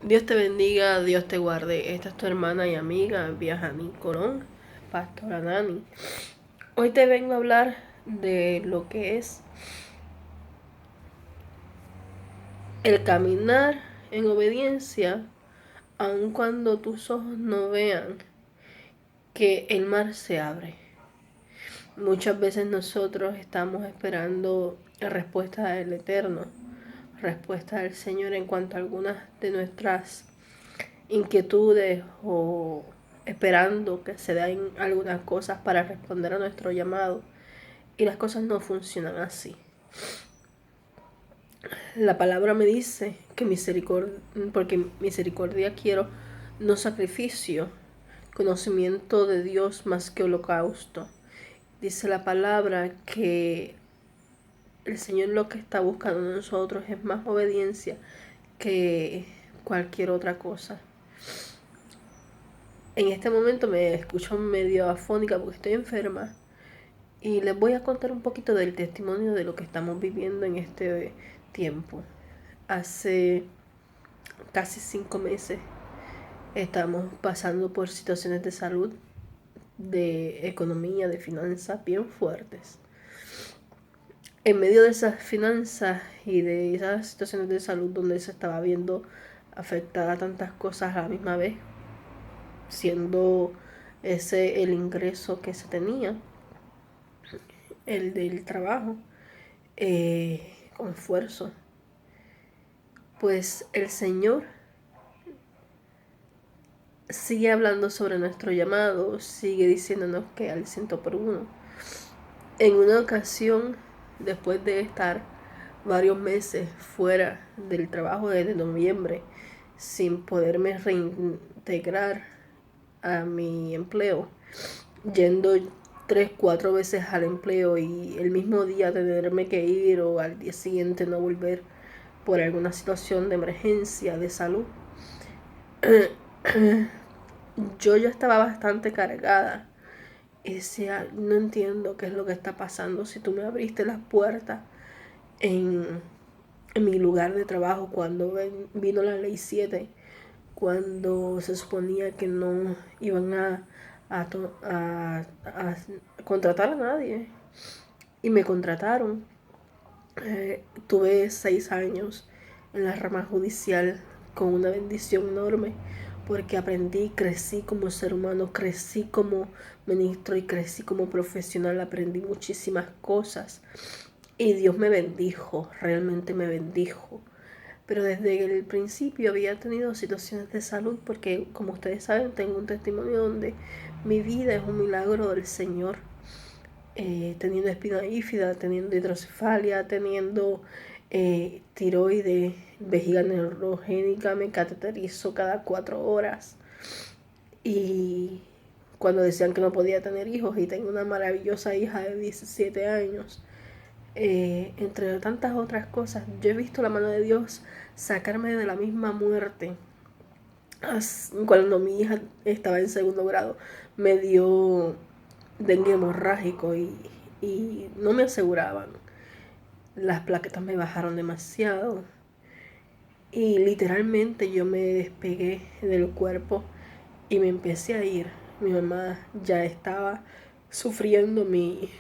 Dios te bendiga, Dios te guarde. Esta es tu hermana y amiga Viajani Colón, Pastora Nani. Hoy te vengo a hablar de lo que es el caminar en obediencia, aun cuando tus ojos no vean que el mar se abre. Muchas veces nosotros estamos esperando la respuesta del Eterno, respuesta del Señor en cuanto a algunas de nuestras inquietudes o esperando que se den algunas cosas para responder a nuestro llamado, y las cosas no funcionan así. La palabra me dice que porque misericordia quiero, no sacrificio, conocimiento de Dios más que holocausto. Dice la palabra que el Señor lo que está buscando en nosotros es más obediencia que cualquier otra cosa. En este momento me escucho medio afónica porque estoy enferma y les voy a contar un poquito del testimonio de lo que estamos viviendo en este tiempo. Hace casi 5 meses estamos pasando por situaciones de salud, de economía, de finanzas bien fuertes. En medio de esas finanzas y de esas situaciones de salud donde se estaba viendo afectada tantas cosas a la misma vez, siendo ese el ingreso que se tenía, el del trabajo, con esfuerzo, pues el Señor sigue hablando sobre nuestro llamado, sigue diciéndonos que al 100 por 1. En una ocasión, después de estar varios meses fuera del trabajo desde noviembre, sin poderme reintegrar a mi empleo, yendo 3, 4 veces al empleo y el mismo día tenerme que ir o al día siguiente no volver por alguna situación de emergencia de salud, yo ya estaba bastante cargada y decía, no entiendo qué es lo que está pasando. Si tú me abriste las puertas en, en mi lugar de trabajo cuando vino la ley 7, cuando se suponía que no iban a contratar a nadie, y me contrataron. Tuve 6 años en la rama judicial con una bendición enorme porque aprendí, crecí como ser humano, crecí como ministro y crecí como profesional, aprendí muchísimas cosas y Dios me bendijo, realmente me bendijo. Pero desde el principio había tenido situaciones de salud porque, como ustedes saben, tengo un testimonio donde mi vida es un milagro del Señor, teniendo espina bífida, teniendo hidrocefalia, teniendo tiroides, vejiga neurogénica, me cateterizo cada 4 horas. Y cuando decían que no podía tener hijos, y tengo una maravillosa hija de 17 años, entre tantas otras cosas, yo he visto la mano de Dios sacarme de la misma muerte. Cuando mi hija estaba en 2.º grado, me dio dengue hemorrágico y no me aseguraban. Las plaquetas me bajaron demasiado y literalmente yo me despegué del cuerpo y me empecé a ir. Mi mamá ya estaba sufriendo mi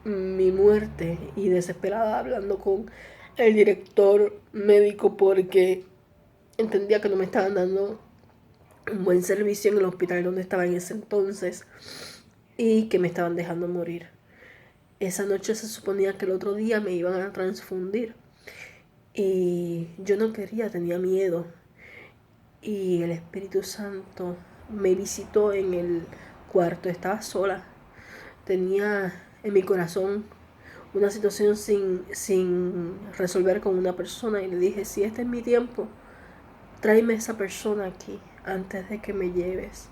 muerte y desesperada hablando con el director médico porque entendía que no me estaban dando un buen servicio en el hospital donde estaba en ese entonces y que me estaban dejando morir. Esa noche se suponía que el otro día me iban a transfundir y yo no quería, tenía miedo, y el Espíritu Santo me visitó en el cuarto. Estaba sola, tenía en mi corazón una situación sin resolver con una persona y le dije, si este es mi tiempo, tráeme a esa persona aquí antes de que me lleves.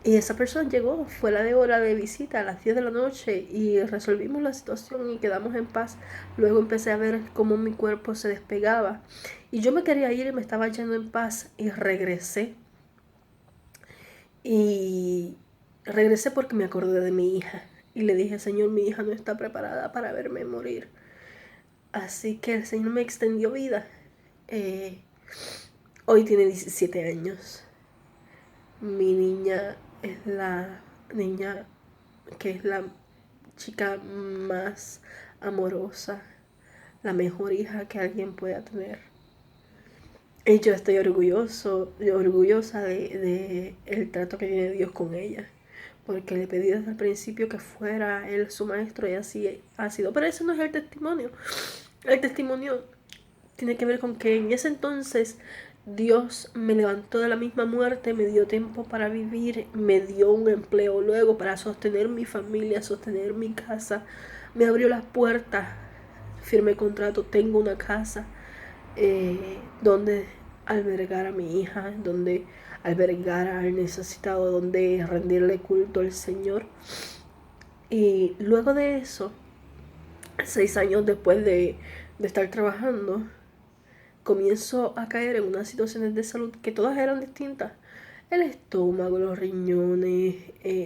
Y esa persona llegó, fue la de hora de visita a las 10 de la noche y resolvimos la situación y quedamos en paz. Luego empecé a ver cómo mi cuerpo se despegaba y yo me quería ir y me estaba yendo en paz y regresé. Y regresé porque me acordé de mi hija y le dije, Señor, mi hija no está preparada para verme morir. Así que el Señor me extendió vida. Eh, Hoy tiene 17 años. Mi niña es la niña que es la chica más amorosa, la mejor hija que alguien pueda tener. Y yo estoy orgullosa de el trato que tiene Dios con ella. Porque le pedí desde el principio que fuera él su maestro y así ha sido. Pero ese no es el testimonio. El testimonio tiene que ver con que en ese entonces Dios me levantó de la misma muerte, me dio tiempo para vivir, me dio un empleo luego para sostener mi familia, sostener mi casa, me abrió las puertas, firmé contrato, tengo una casa donde albergar a mi hija, donde albergar al necesitado, donde rendirle culto al Señor. Y luego de eso, 6 años después de estar trabajando, comienzo a caer en unas situaciones de salud que todas eran distintas. El estómago, los riñones,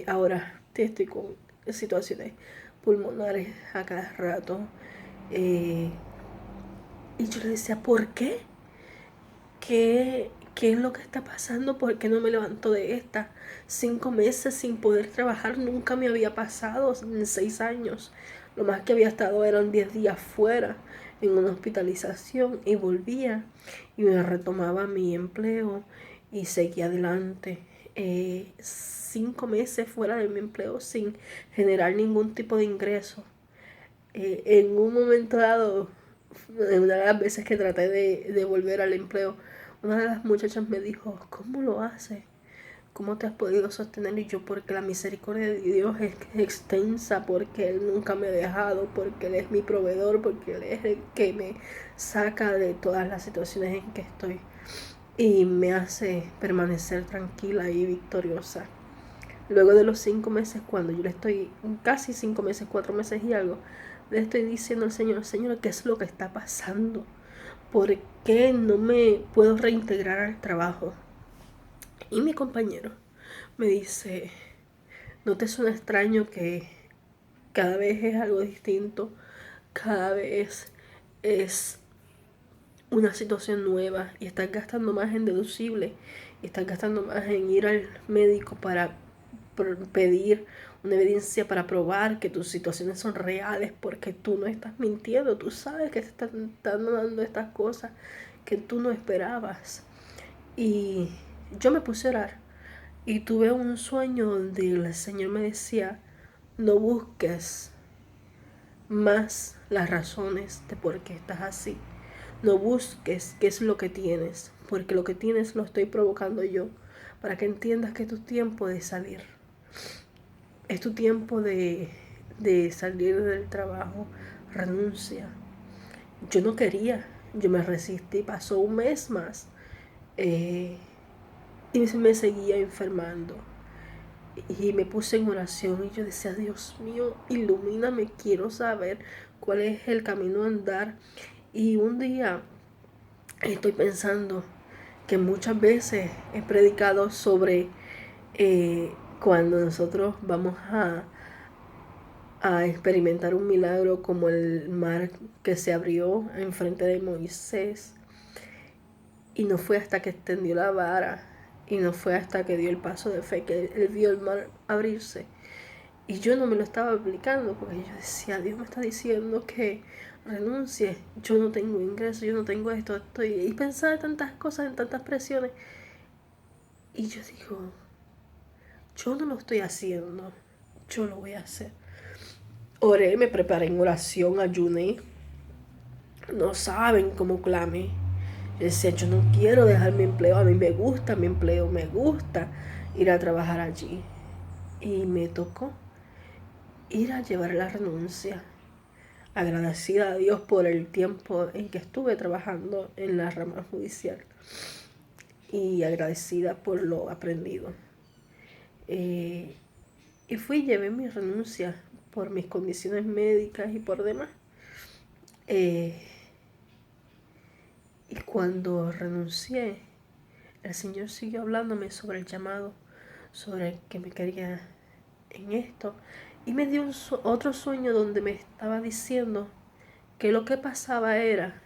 ahora estoy con situaciones pulmonares a cada rato. Y yo le decía, ¿por qué? ¿Qué es lo que está pasando? ¿Por qué no me levanto de esta? 5 meses sin poder trabajar nunca me había pasado en 6 años. Lo más que había estado eran 10 días fuera en una hospitalización y volvía y me retomaba mi empleo y seguía adelante. 5 meses fuera de mi empleo sin generar ningún tipo de ingreso. En un momento dado, en una de las veces que traté de volver al empleo, una de las muchachas me dijo, ¿cómo lo haces? ¿Cómo te has podido sostener? Y yo, porque la misericordia de Dios es extensa, porque Él nunca me ha dejado, porque Él es mi proveedor, porque Él es el que me saca de todas las situaciones en que estoy y me hace permanecer tranquila y victoriosa. Luego de los 5 meses, cuando yo le estoy, casi 5 meses, 4 meses y algo, le estoy diciendo al Señor, Señor, ¿qué es lo que está pasando? ¿Por qué no me puedo reintegrar al trabajo? Y mi compañero me dice, ¿no te suena extraño que cada vez es algo distinto? Cada vez es una situación nueva y estás gastando más en deducible y estás gastando más en ir al médico para pedir una evidencia para probar que tus situaciones son reales porque tú no estás mintiendo, tú sabes que te están dando estas cosas que tú no esperabas. Y yo me puse a orar y tuve un sueño donde el Señor me decía, no busques más las razones de por qué estás así. No busques qué es lo que tienes, porque lo que tienes lo estoy provocando yo, para que entiendas que es tu tiempo de salir. Es tu tiempo de salir del trabajo. Renuncia. Yo no quería, yo me resistí, pasó un mes más y me seguía enfermando. Y me puse en oración y yo decía, Dios mío, ilumíname, quiero saber cuál es el camino a andar. Y un día estoy pensando que muchas veces he predicado sobre cuando nosotros vamos a experimentar un milagro como el mar que se abrió enfrente de Moisés. Y no fue hasta que extendió la vara y no fue hasta que dio el paso de fe que él vio el mar abrirse. Y yo no me lo estaba aplicando porque yo decía, Dios me está diciendo que renuncie, yo no tengo ingreso, yo no tengo esto, estoy... Y pensaba en tantas cosas, en tantas presiones. Y yo digo, yo no lo estoy haciendo, yo lo voy a hacer. Oré, me preparé en oración, ayuné. No saben cómo clamé. Yo decía, yo no quiero dejar mi empleo, a mí me gusta mi empleo, me gusta ir a trabajar allí. Y me tocó ir a llevar la renuncia, agradecida a Dios por el tiempo en que estuve trabajando en la rama judicial y agradecida por lo aprendido. Y fui y llevé mi renuncia por mis condiciones médicas y por demás. Y cuando renuncié, el Señor siguió hablándome sobre el llamado, sobre que me quería en esto. Y me dio otro sueño donde me estaba diciendo que lo que pasaba era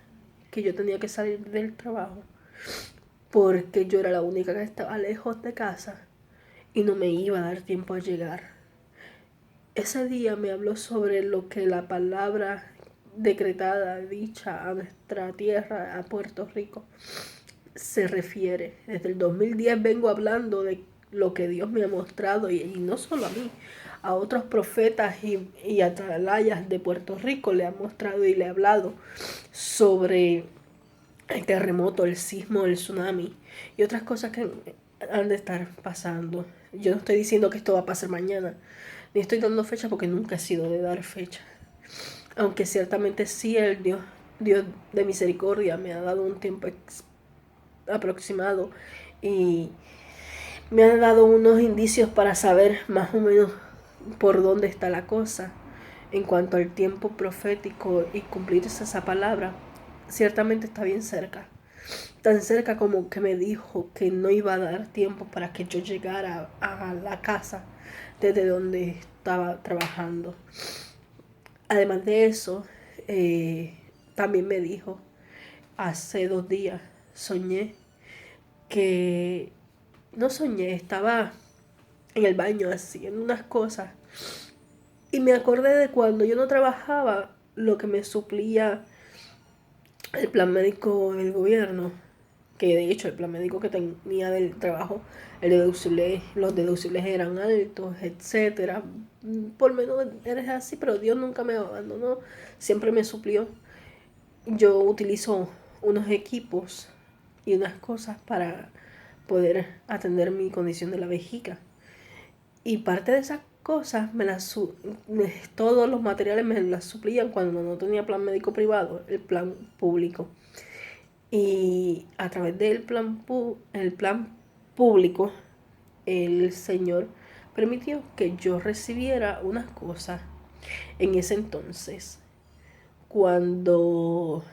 que yo tenía que salir del trabajo porque yo era la única que estaba lejos de casa y no me iba a dar tiempo a llegar. Ese día me habló sobre lo que la palabra decretada, dicha a nuestra tierra, a Puerto Rico, se refiere. Desde el 2010 vengo hablando de lo que Dios me ha mostrado y no solo a mí, a otros profetas y atalayas de Puerto Rico le ha mostrado y le ha hablado sobre el terremoto, el sismo, el tsunami y otras cosas que han de estar pasando. Yo no estoy diciendo que esto va a pasar mañana, ni estoy dando fecha porque nunca he sido de dar fecha. Aunque ciertamente sí, el Dios de misericordia me ha dado un tiempo aproximado y me ha dado unos indicios para saber más o menos por dónde está la cosa en cuanto al tiempo profético y cumplir esa palabra. Ciertamente está bien cerca, tan cerca como que me dijo que no iba a dar tiempo para que yo llegara a la casa desde donde estaba trabajando. Además de eso, también me dijo hace 2 días, soñé que, no soñé, estaba en el baño haciendo unas cosas y me acordé de cuando yo no trabajaba, lo que me suplía el plan médico del gobierno, que de hecho el plan médico que tenía del trabajo, los deducibles eran altos, etcétera. Por menos eres así, pero Dios nunca me abandonó, siempre me suplió. Yo utilizo unos equipos y unas cosas para poder atender mi condición de la vejiga. Y parte de esas cosas todos los materiales me las suplían cuando no tenía plan médico privado, el plan público. Y a través del el plan público, el Señor permitió que yo recibiera unas cosas. En ese entonces, cuando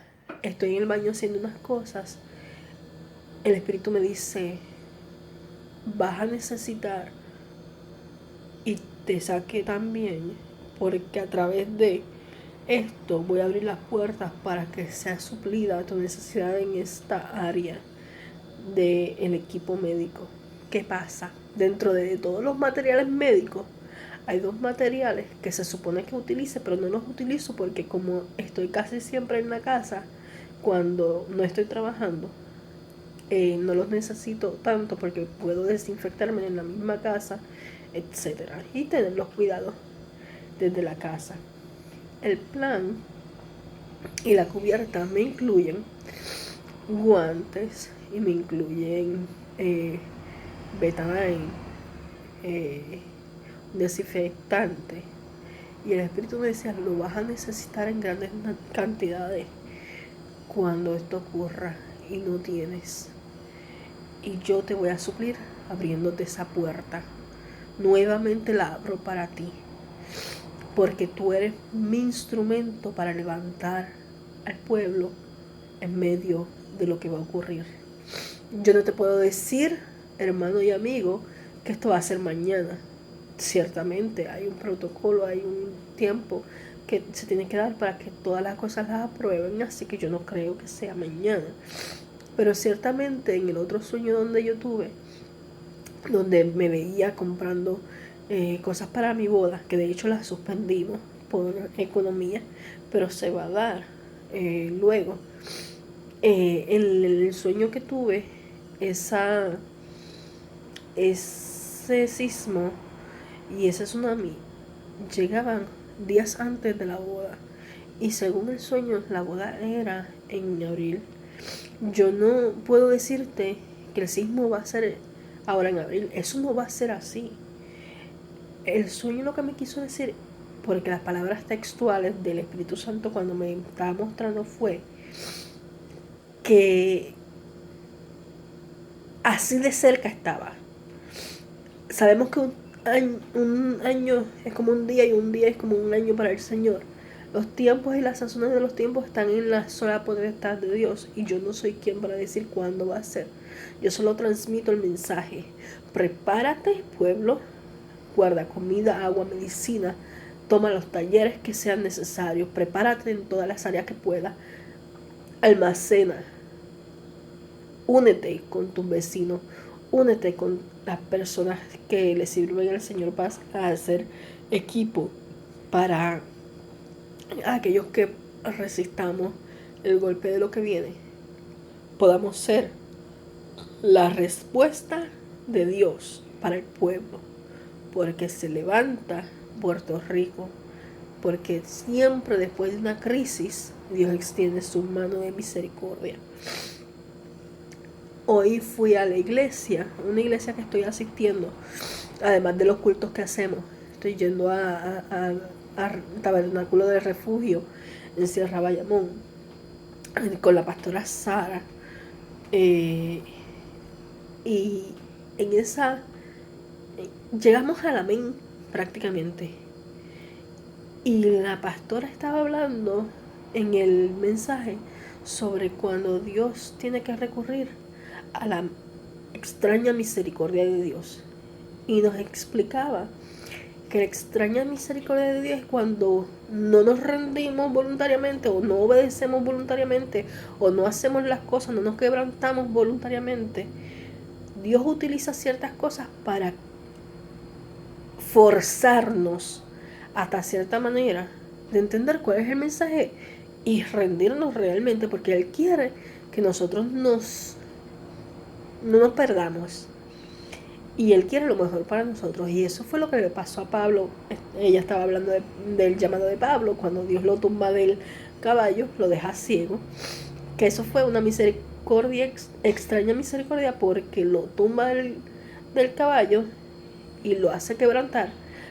estoy en el baño haciendo unas cosas, el Espíritu me dice, vas a necesitar, y te saqué también, porque a través de esto voy a abrir las puertas para que sea suplida tu necesidad en esta área del equipo médico. ¿Qué pasa? Dentro de todos los materiales médicos hay 2 materiales que se supone que utilice, pero no los utilizo porque como estoy casi siempre en la casa, cuando no estoy trabajando, no los necesito tanto porque puedo desinfectarme en la misma casa, etcétera, y tener los cuidados desde la casa. El plan y la cubierta me incluyen guantes y me incluyen Betadine, desinfectante. Y el Espíritu me decía, lo vas a necesitar en grandes cantidades cuando esto ocurra y no tienes. Y yo te voy a suplir abriéndote esa puerta. Nuevamente la abro para ti, porque tú eres mi instrumento para levantar al pueblo en medio de lo que va a ocurrir. Yo no te puedo decir, hermano y amigo, que esto va a ser mañana. Ciertamente hay un protocolo, hay un tiempo que se tiene que dar para que todas las cosas las aprueben, así que yo no creo que sea mañana. Pero ciertamente en el otro sueño donde yo tuve, donde me veía comprando cosas para mi boda, que de hecho las suspendimos por economía, pero se va a dar luego. En el sueño que tuve, ese sismo y ese tsunami llegaban días antes de la boda. Y según el sueño, la boda era en abril. Yo no puedo decirte que el sismo va a ser ahora en abril. Eso no va a ser así. El sueño lo que me quiso decir, porque las palabras textuales del Espíritu Santo cuando me estaba mostrando fue que así de cerca estaba. Sabemos que un año es como un día y un día es como un año para el Señor. Los tiempos y las sazones de los tiempos están en la sola potestad de Dios y yo no soy quien para decir cuándo va a ser. Yo solo transmito el mensaje. Prepárate, pueblo, guarda comida, agua, medicina, toma los talleres que sean necesarios, prepárate en todas las áreas que puedas, almacena Únete con tus vecinos, únete con las personas que le sirven al Señor. Vas a hacer equipo para aquellos que resistamos el golpe de lo que viene, podamos ser la respuesta de Dios para el pueblo, porque se levanta Puerto Rico, porque siempre después de una crisis Dios extiende su mano de misericordia. Hoy fui a la iglesia, una iglesia que estoy asistiendo, además de los cultos que hacemos. Estoy yendo a Tabernáculo de Refugio en Sierra Bayamón con la pastora Sara. Y en esa llegamos al amén prácticamente. Y la pastora estaba hablando en el mensaje sobre cuando Dios tiene que recurrir a la extraña misericordia de Dios. Y nos explicaba que la extraña misericordia de Dios es cuando no nos rendimos voluntariamente o no obedecemos voluntariamente o no hacemos las cosas, no nos quebrantamos voluntariamente. Dios utiliza ciertas cosas para forzarnos hasta cierta manera de entender cuál es el mensaje y rendirnos realmente, porque Él quiere que nosotros no nos perdamos. Y Él quiere lo mejor para nosotros. Y eso fue lo que le pasó a Pablo. Ella estaba hablando del llamado de Pablo, cuando Dios lo tumba del caballo, lo deja ciego. Que eso fue una misericordia, extraña misericordia, porque lo tumba del caballo y lo hace quebrantar.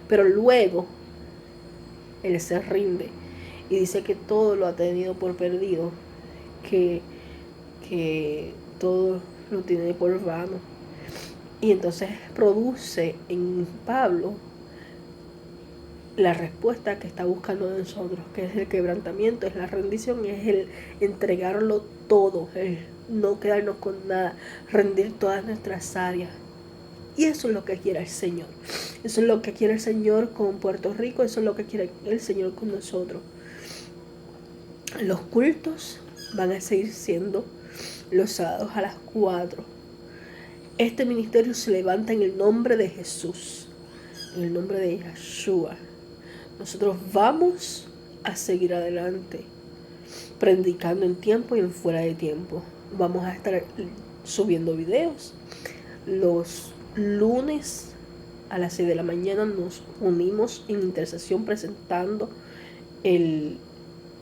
Pero luego Él se rinde y dice que todo lo ha tenido por perdido, que todo lo tiene por vano. Y entonces produce en Pablo la respuesta que está buscando de nosotros, que es el quebrantamiento, es la rendición, es el entregarlo todo, el no quedarnos con nada, rendir todas nuestras áreas. Y eso es lo que quiere el Señor. Eso es lo que quiere el Señor con Puerto Rico, eso es lo que quiere el Señor con nosotros. Los cultos van a seguir siendo los sábados a las 4. Este ministerio se levanta en el nombre de Jesús, en el nombre de Yeshua. Nosotros vamos a seguir adelante, predicando en tiempo y en fuera de tiempo. Vamos a estar subiendo videos. Los lunes a las 6 de la mañana nos unimos en intercesión presentando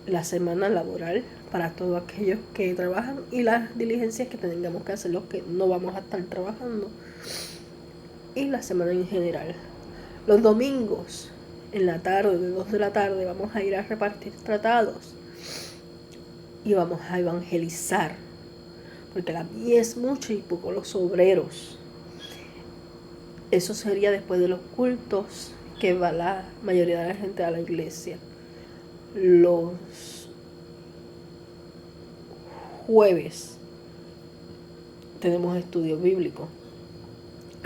la semana laboral para todos aquellos que trabajan y las diligencias que tengamos que hacer los que no vamos a estar trabajando, y la semana en general. Los domingos en la tarde, de 2 de la tarde, vamos a ir a repartir tratados y vamos a evangelizar, porque la mies es mucho y poco los obreros. Eso sería después de los cultos que va la mayoría de la gente a la iglesia. Los jueves tenemos estudio bíblico.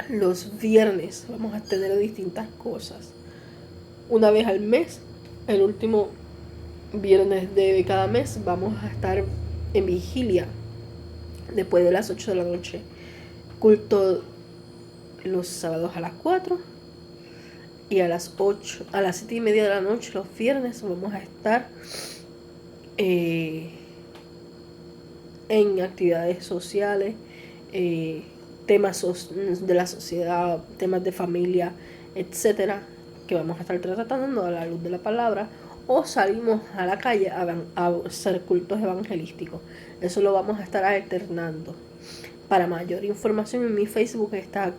Los viernes vamos a tener distintas cosas. Una vez al mes, el último viernes de cada mes, vamos a estar en vigilia después de las 8 de la noche. Culto los sábados a las 4 y a las 8, a las 7 y media de la noche los viernes vamos a estar en actividades sociales, temas de la sociedad, temas de familia, etcétera, que vamos a estar tratando a la luz de la palabra, o salimos a la calle a hacer cultos evangelísticos. Eso lo vamos a estar alternando. Para mayor información, en mi Facebook está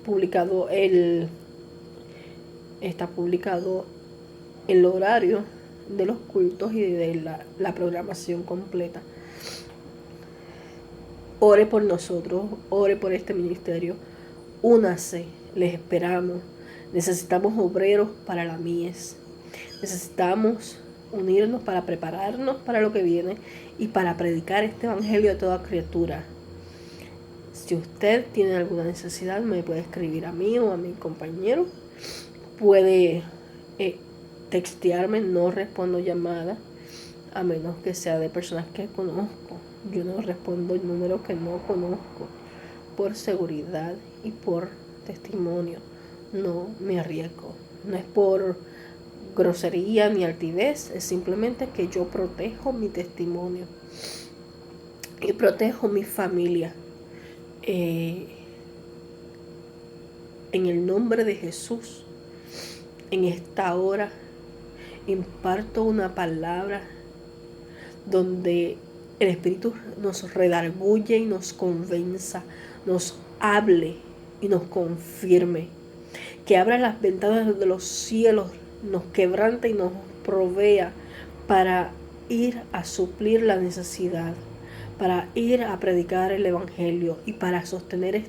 publicado el horario de los cultos y de la programación completa. Ore por nosotros, ore por este ministerio, únase, les esperamos. Necesitamos obreros para la mies. Necesitamos unirnos para prepararnos para lo que viene y para predicar este evangelio a toda criatura. Si usted tiene alguna necesidad, me puede escribir a mí o a mi compañero. Puede textearme, no respondo llamadas, a menos que sea de personas que conozco. Yo no respondo el número que no conozco por seguridad y por testimonio. No me arriesgo. No es por grosería ni altivez, es simplemente que yo protejo mi testimonio y protejo mi familia. En el nombre de Jesús, en esta hora, imparto una palabra donde el Espíritu nos redarguye y nos convenza, nos hable y nos confirme. Que abra las ventanas de los cielos, nos quebrante y nos provea para ir a suplir la necesidad, para ir a predicar el Evangelio y para sostener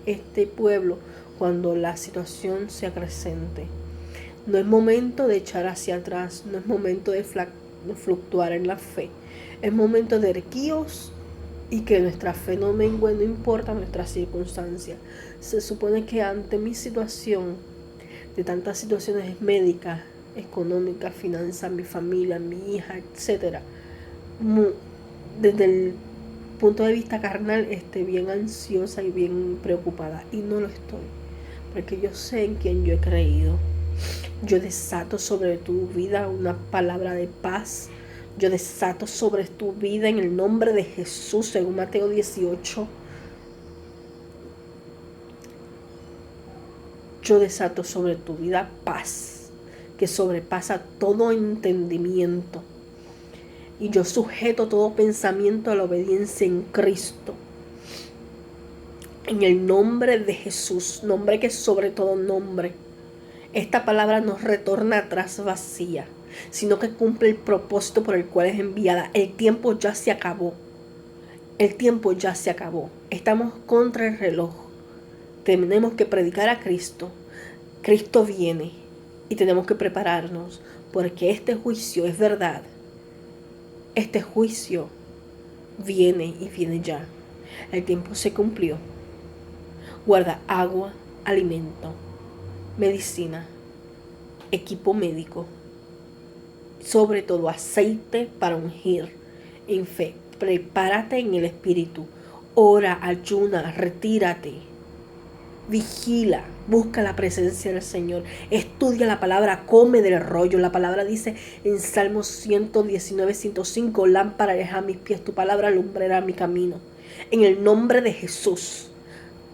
este pueblo cuando la situación se acrecente. No es momento de echar hacia atrás, no es momento de fluctuar en la fe. Es momento de erguíos y que nuestra fe no mengue, no importa nuestras circunstancias. Se supone que ante mi situación, de tantas situaciones médicas, económicas, finanzas, mi familia, mi hija, etc., desde el punto de vista carnal, esté bien ansiosa y bien preocupada. Y no lo estoy, porque yo sé en quién yo he creído. Yo desato sobre tu vida una palabra de paz. Yo desato sobre tu vida en el nombre de Jesús, según Mateo 18. Yo desato sobre tu vida paz, que sobrepasa todo entendimiento. Y yo sujeto todo pensamiento a la obediencia en Cristo. En el nombre de Jesús, nombre que es sobre todo nombre. Esta palabra no retorna atrás vacía, sino que cumple el propósito por el cual es enviada. El tiempo ya se acabó. El tiempo ya se acabó. Estamos contra el reloj. Tenemos que predicar a Cristo. Cristo viene y tenemos que prepararnos porque este juicio es verdad. Este juicio viene y viene ya. El tiempo se cumplió. Guarda agua, alimento, medicina, equipo médico, sobre todo aceite para ungir en fe. Prepárate en el espíritu. Ora, ayuna, retírate. Vigila, busca la presencia del Señor, estudia la palabra, come del rollo. La palabra dice en Salmos 119, 105, lámpara es a mis pies, tu palabra alumbrará mi camino. En el nombre de Jesús,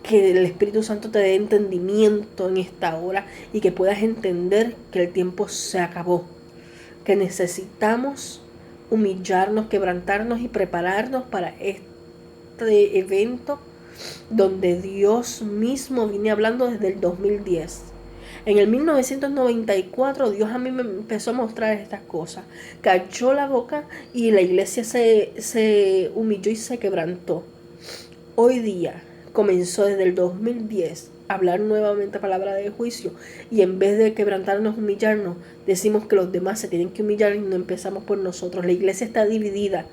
que el Espíritu Santo te dé entendimiento en esta hora y que puedas entender que el tiempo se acabó, que necesitamos humillarnos, quebrantarnos y prepararnos para este evento donde Dios mismo viene hablando desde el 2010. En el 1994 Dios a mí me empezó a mostrar estas cosas. Cayó la boca y la iglesia se humilló y se quebrantó. Hoy día comenzó desde el 2010 a hablar nuevamente palabra de juicio y en vez de quebrantarnos, humillarnos, decimos que los demás se tienen que humillar y no empezamos por nosotros. La iglesia está dividida.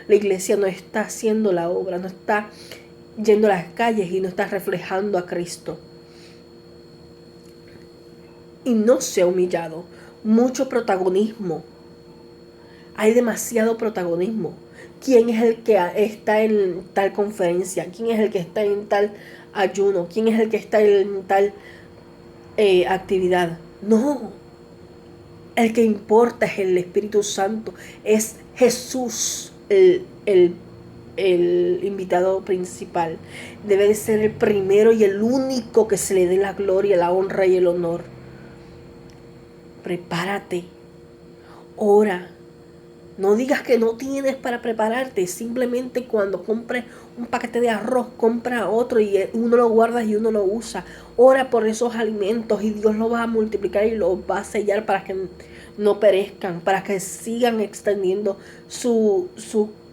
La iglesia no está haciendo la obra, no está yendo a las calles y no está reflejando a Cristo. Y no se ha humillado. Mucho protagonismo. Hay demasiado protagonismo. ¿Quién es el que está en tal conferencia? ¿Quién es el que está en tal ayuno? ¿Quién es el que está en tal actividad? No. El que importa es el Espíritu Santo. Es Jesús el invitado principal. Debe de ser el primero y el único que se le dé la gloria, la honra y el honor. Prepárate. Ora. No digas que no tienes para prepararte. Simplemente cuando compres un paquete de arroz, compra otro y uno lo guardas y uno lo usa. Ora por esos alimentos y Dios los va a multiplicar y los va a sellar para que no perezcan, para que sigan extendiendo su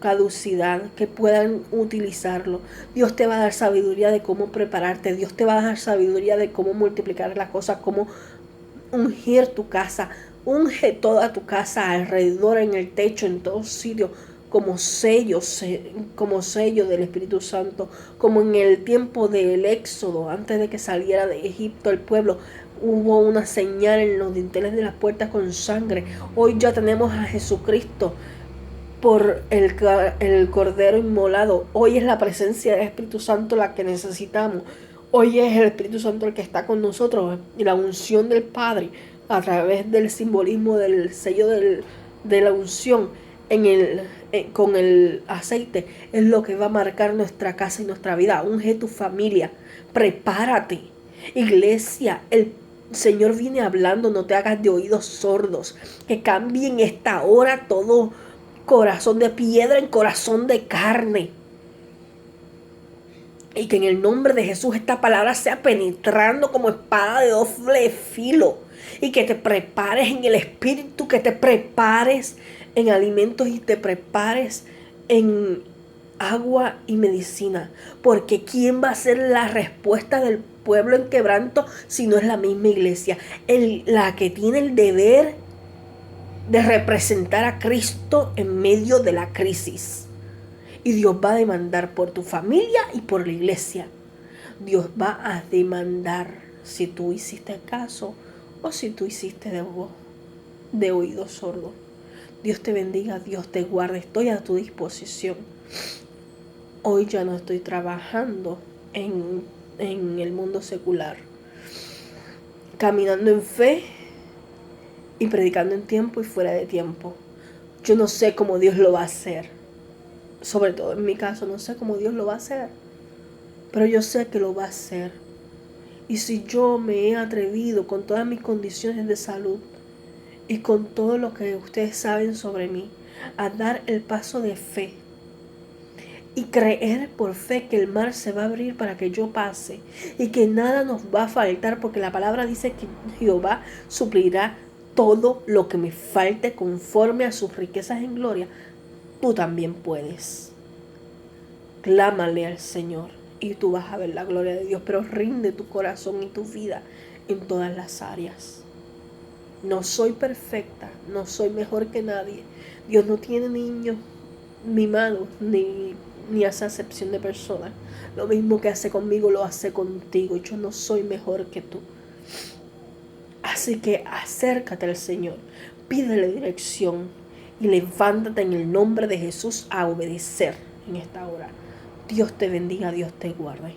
caducidad, que puedan utilizarlo. Dios te va a dar sabiduría de cómo prepararte. Dios te va a dar sabiduría de cómo multiplicar las cosas, cómo ungir tu casa. Unge toda tu casa alrededor, en el techo, en todos sitios, como sello del Espíritu Santo, como en el tiempo del Éxodo, antes de que saliera de Egipto el pueblo. Hubo una señal en los dinteles de las puertas con sangre. Hoy ya tenemos a Jesucristo por el Cordero inmolado. Hoy es la presencia del Espíritu Santo la que necesitamos. Hoy es el Espíritu Santo el que está con nosotros. Y la unción del Padre, a través del simbolismo del sello de la unción con el aceite, es lo que va a marcar nuestra casa y nuestra vida. Unge tu familia. Prepárate. Iglesia, el Señor viene hablando, no te hagas de oídos sordos. Que cambie en esta hora todo corazón de piedra en corazón de carne. Y que en el nombre de Jesús esta palabra sea penetrando como espada de doble filo. Y que te prepares en el espíritu, que te prepares en alimentos y te prepares en agua y medicina. Porque ¿quién va a ser la respuesta del pueblo en quebranto si no es la misma iglesia? La que tiene el deber de representar a Cristo en medio de la crisis. Y Dios va a demandar por tu familia y por la iglesia. Dios va a demandar si tú hiciste caso o si tú hiciste de oído sordo. Dios te bendiga, Dios te guarde. Estoy a tu disposición. Hoy ya no estoy trabajando en el mundo secular. Caminando en fe y predicando en tiempo y fuera de tiempo. Yo no sé cómo Dios lo va a hacer. Sobre todo en mi caso, no sé cómo Dios lo va a hacer. Pero yo sé que lo va a hacer. Y si yo me he atrevido con todas mis condiciones de salud y con todo lo que ustedes saben sobre mí, a dar el paso de fe y creer por fe que el mar se va a abrir para que yo pase y que nada nos va a faltar, porque la palabra dice que Jehová suplirá todo lo que me falte conforme a sus riquezas en gloria, tú también puedes. Clámale al Señor y tú vas a ver la gloria de Dios, pero rinde tu corazón y tu vida en todas las áreas. No soy perfecta, no soy mejor que nadie. Dios no tiene niños mimados ni hace acepción de personas. Lo mismo que hace conmigo lo hace contigo. Yo no soy mejor que tú. Así que acércate al Señor, pídele dirección y levántate en el nombre de Jesús a obedecer en esta hora. Dios te bendiga, Dios te guarde.